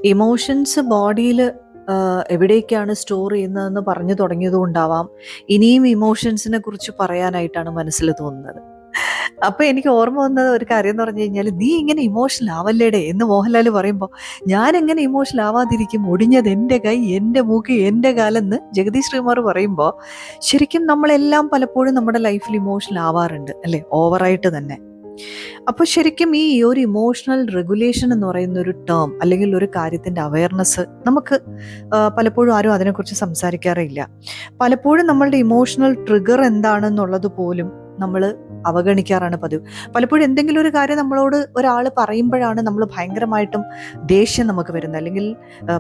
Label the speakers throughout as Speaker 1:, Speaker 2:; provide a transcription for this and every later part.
Speaker 1: Emotions ബോഡിയിൽ എവിടേക്കാണ് store ചെയ്യുന്നതെന്ന് പറഞ്ഞു തുടങ്ങിയതുകൊണ്ടാവാം ഇനിയും ഇമോഷൻസിനെ കുറിച്ച് പറയാനായിട്ടാണ് മനസ്സിൽ തോന്നുന്നത്. അപ്പൊ എനിക്ക് ഓർമ്മ വന്നത് ഒരു കാര്യം എന്ന് പറഞ്ഞു കഴിഞ്ഞാൽ, നീ ഇങ്ങനെ ഇമോഷണൽ ആവല്ലേടെ എന്ന് മോഹൻലാൽ പറയുമ്പോൾ, ഞാൻ എങ്ങനെ ഇമോഷണൽ ആവാതിരിക്കും, ഒടിഞ്ഞത് എൻ്റെ കൈ, എൻ്റെ മൂക്ക്, എൻ്റെ കാലെന്ന് ജഗദീഷ് ശ്രീകുമാർ പറയുമ്പോൾ, ശരിക്കും നമ്മളെല്ലാം പലപ്പോഴും നമ്മുടെ ലൈഫിൽ ഇമോഷണൽ ആവാറുണ്ട് അല്ലേ, ഓവറായിട്ട് തന്നെ. അപ്പോൾ ശരിക്കും ഈ ഒരു ഇമോഷണൽ റെഗുലേഷൻ എന്ന് പറയുന്ന ഒരു ടേം, അല്ലെങ്കിൽ ഒരു കാര്യത്തിൻ്റെ അവയർനെസ് നമുക്ക് പലപ്പോഴും ആരും അതിനെക്കുറിച്ച് സംസാരിക്കാറില്ല. പലപ്പോഴും നമ്മളുടെ ഇമോഷണൽ ട്രിഗർ എന്താണെന്നുള്ളത് പോലും നമ്മൾ അവഗണിക്കാറാണ് പതിവ്. പലപ്പോഴും എന്തെങ്കിലും ഒരു കാര്യം നമ്മളോട് ഒരാൾ പറയുമ്പോഴാണ് നമ്മൾ ഭയങ്കരമായിട്ടും ദേഷ്യം നമുക്ക് വരുന്നത്. അല്ലെങ്കിൽ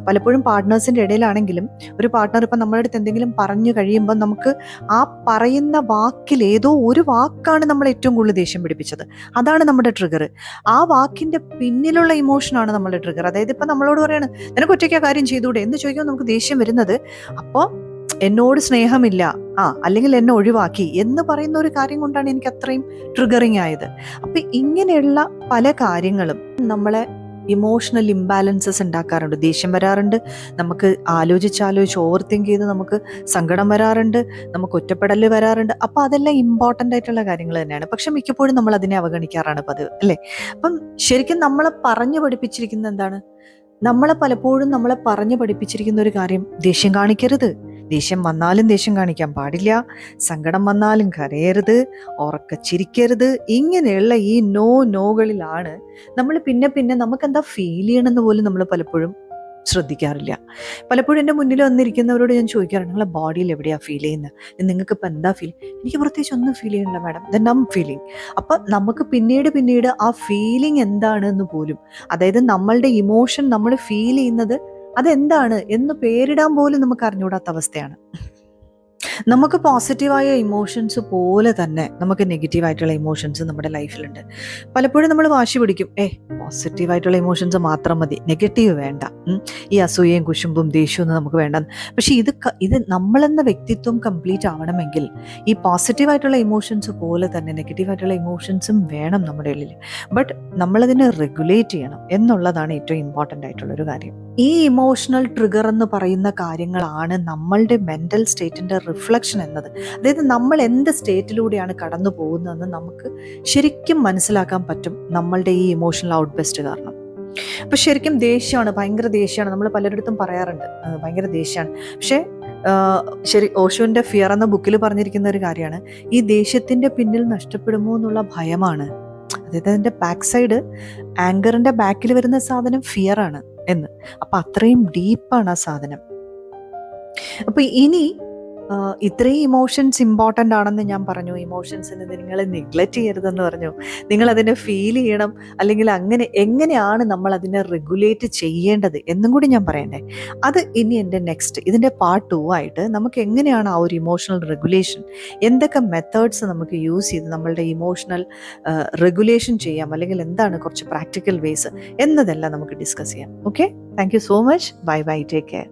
Speaker 1: പലപ്പോഴും പാർട്ട്നേഴ്സിൻ്റെ ഇടയിലാണെങ്കിലും ഒരു പാർട്ട്ണർ ഇപ്പം നമ്മുടെ അടുത്ത് എന്തെങ്കിലും പറഞ്ഞു കഴിയുമ്പോൾ നമുക്ക് ആ പറയുന്ന വാക്കിൽ ഏതോ ഒരു വാക്കാണ് നമ്മൾ ഏറ്റവും കൂടുതൽ ദേഷ്യം പിടിപ്പിച്ചത്, അതാണ് നമ്മുടെ ട്രിഗർ. ആ വാക്കിൻ്റെ പിന്നിലുള്ള ഇമോഷനാണ് നമ്മുടെ ട്രിഗർ. അതായത് ഇപ്പം നമ്മളോട് പറയാണ്, നിനക്ക് ഒറ്റയ്ക്ക് ആ കാര്യം ചെയ്തുകൂടെ എന്ന് ചോദിക്കുമ്പോൾ നമുക്ക് ദേഷ്യം വരുന്നത്, അപ്പോൾ എന്നോട് സ്നേഹമില്ല, അല്ലെങ്കിൽ എന്നെ ഒഴിവാക്കി എന്ന് പറയുന്ന ഒരു കാര്യം കൊണ്ടാണ് എനിക്ക് അത്രയും ട്രിഗറിങ് ആയത്. അപ്പൊ ഇങ്ങനെയുള്ള പല കാര്യങ്ങളും നമ്മളെ ഇമോഷണൽ ഇംബാലൻസസ് ഉണ്ടാക്കാറുണ്ട്. ദേഷ്യം വരാറുണ്ട്, നമുക്ക് ആലോചിച്ച് ഓവർ തിങ്ക് ചെയ്ത് നമുക്ക് സങ്കടം വരാറുണ്ട്, നമുക്ക് ഒറ്റപ്പെടൽ വരാറുണ്ട്. അപ്പൊ അതെല്ലാം ഇമ്പോർട്ടൻ്റ് ആയിട്ടുള്ള കാര്യങ്ങൾ തന്നെയാണ്. പക്ഷെ മിക്കപ്പോഴും നമ്മൾ അതിനെ അവഗണിക്കാറാണ് പതിവ് അല്ലേ. അപ്പം ശരിക്കും നമ്മളെ പറഞ്ഞു പഠിപ്പിച്ചിരിക്കുന്നത് എന്താണ്? നമ്മളെ പറഞ്ഞു പഠിപ്പിച്ചിരിക്കുന്ന ഒരു കാര്യം, ദേഷ്യം കാണിക്കരുത്, ദേഷ്യം വന്നാലും ദേഷ്യം കാണിക്കാൻ പാടില്ല, സങ്കടം വന്നാലും കരയരുത്, ഉറക്കച്ചിരിക്കരുത്. ഇങ്ങനെയുള്ള ഈ നോകളിലാണ് നമ്മൾ പിന്നെ നമുക്ക് എന്താ ഫീൽ ചെയ്യണമെന്ന് പോലും നമ്മൾ പലപ്പോഴും ശ്രദ്ധിക്കാറില്ല. പലപ്പോഴും എൻ്റെ മുന്നിൽ വന്നിരിക്കുന്നവരോട് ഞാൻ ചോദിക്കാറുണ്ട്, നിങ്ങളെ ബോഡിയിൽ എവിടെയാണ് ഫീൽ ചെയ്യുന്നത്, നിങ്ങൾക്ക് ഇപ്പം എന്താ ഫീൽ? എനിക്ക് പ്രത്യേകിച്ച് ഒന്നും ഫീൽ ചെയ്യണില്ല madam, then I am feeling. അപ്പം നമുക്ക് പിന്നീട് ആ ഫീലിംഗ് എന്താണെന്ന് പോലും, അതായത് നമ്മളുടെ ഇമോഷൻ നമ്മൾ ഫീൽ ചെയ്യുന്നത് അതെന്താണ് എന്ന് പേരിടാൻ പോലും നമുക്ക് അറിഞ്ഞുകൂടാത്ത അവസ്ഥയാണ്. നമുക്ക് പോസിറ്റീവായ ഇമോഷൻസ് പോലെ തന്നെ നമുക്ക് നെഗറ്റീവായിട്ടുള്ള ഇമോഷൻസ് നമ്മുടെ ലൈഫിലുണ്ട്. പലപ്പോഴും നമ്മൾ വാശി പിടിക്കും, പോസിറ്റീവായിട്ടുള്ള ഇമോഷൻസ് മാത്രം മതി, നെഗറ്റീവ് വേണ്ട, ഈ അസൂയയും കുശുമ്പും ദേഷ്യമൊന്നും നമുക്ക് വേണ്ട. പക്ഷെ ഇത് നമ്മളെന്ന വ്യക്തിത്വം കംപ്ലീറ്റ് ആവണമെങ്കിൽ ഈ പോസിറ്റീവായിട്ടുള്ള ഇമോഷൻസ് പോലെ തന്നെ നെഗറ്റീവായിട്ടുള്ള ഇമോഷൻസും വേണം നമ്മുടെ ഉള്ളിൽ. ബട്ട് നമ്മളതിനെ റെഗുലേറ്റ് ചെയ്യണം എന്നുള്ളതാണ് ഏറ്റവും ഇമ്പോർട്ടൻ്റ് ആയിട്ടുള്ളൊരു കാര്യം. ഈ ഇമോഷണൽ ട്രിഗർ എന്ന് പറയുന്ന കാര്യങ്ങളാണ് നമ്മളുടെ മെൻ്റൽ സ്റ്റേറ്റിൻ്റെ റിഫ്ലക്ഷൻ എന്നത്. അതായത് നമ്മൾ എന്ത് സ്റ്റേറ്റിലൂടെയാണ് കടന്നു പോകുന്നതെന്ന് നമുക്ക് ശരിക്കും മനസ്സിലാക്കാൻ പറ്റും നമ്മളുടെ ഈ ഇമോഷണൽ ഔട്ട്ബസ്റ്റ് കാരണം. അപ്പം ശരിക്കും ദേഷ്യമാണ്, ഭയങ്കര ദേഷ്യമാണ്, നമ്മൾ പലരിടത്തും പറയാറുണ്ട് ഭയങ്കര ദേഷ്യമാണ്. പക്ഷേ ശരി, ഓഷോൻ്റെ ഫിയർ എന്ന ബുക്കിൽ പറഞ്ഞിരിക്കുന്ന ഒരു കാര്യമാണ്, ഈ ദേഷ്യത്തിൻ്റെ പിന്നിൽ നഷ്ടപ്പെടുമോ എന്നുള്ള ഭയമാണ്. അതായത് അതിൻ്റെ ബാക്ക് സൈഡ്, ആങ്കറിൻ്റെ ബാക്കിൽ വരുന്ന സാധനം ഫിയർ ആണ് എന്ന്. അപ്പം അത്രയും ഡീപ്പാണ് ആ സാധനം. അപ്പം ഇനി ഇത്രയും ഇമോഷൻസ് ഇമ്പോർട്ടൻ്റ് ആണെന്ന് ഞാൻ പറഞ്ഞു. ഇമോഷൻസിന് നിങ്ങൾ നെഗ്ലക്റ്റ് ചെയ്യരുതെന്ന് പറഞ്ഞു. നിങ്ങളതിനെ ഫീൽ ചെയ്യണം, അല്ലെങ്കിൽ എങ്ങനെയാണ് നമ്മൾ അതിനെ റെഗുലേറ്റ് ചെയ്യേണ്ടത് എന്നും കൂടി ഞാൻ പറയണ്ടേ. അത് ഇനി എൻ്റെ ഇതിൻ്റെ പാർട്ട് 2 ആയിട്ട് നമുക്ക് എങ്ങനെയാണ് ആ ഒരു ഇമോഷണൽ റെഗുലേഷൻ, എന്തൊക്കെ മെത്തേഡ്സ് നമുക്ക് യൂസ് ചെയ്ത് നമ്മളുടെ ഇമോഷണൽ റെഗുലേഷൻ ചെയ്യാം, അല്ലെങ്കിൽ എന്താണ് കുറച്ച് പ്രാക്ടിക്കൽ വേസ് എന്നതെല്ലാം നമുക്ക് ഡിസ്കസ് ചെയ്യാം. Okay, thank you so much. Bye bye, take care.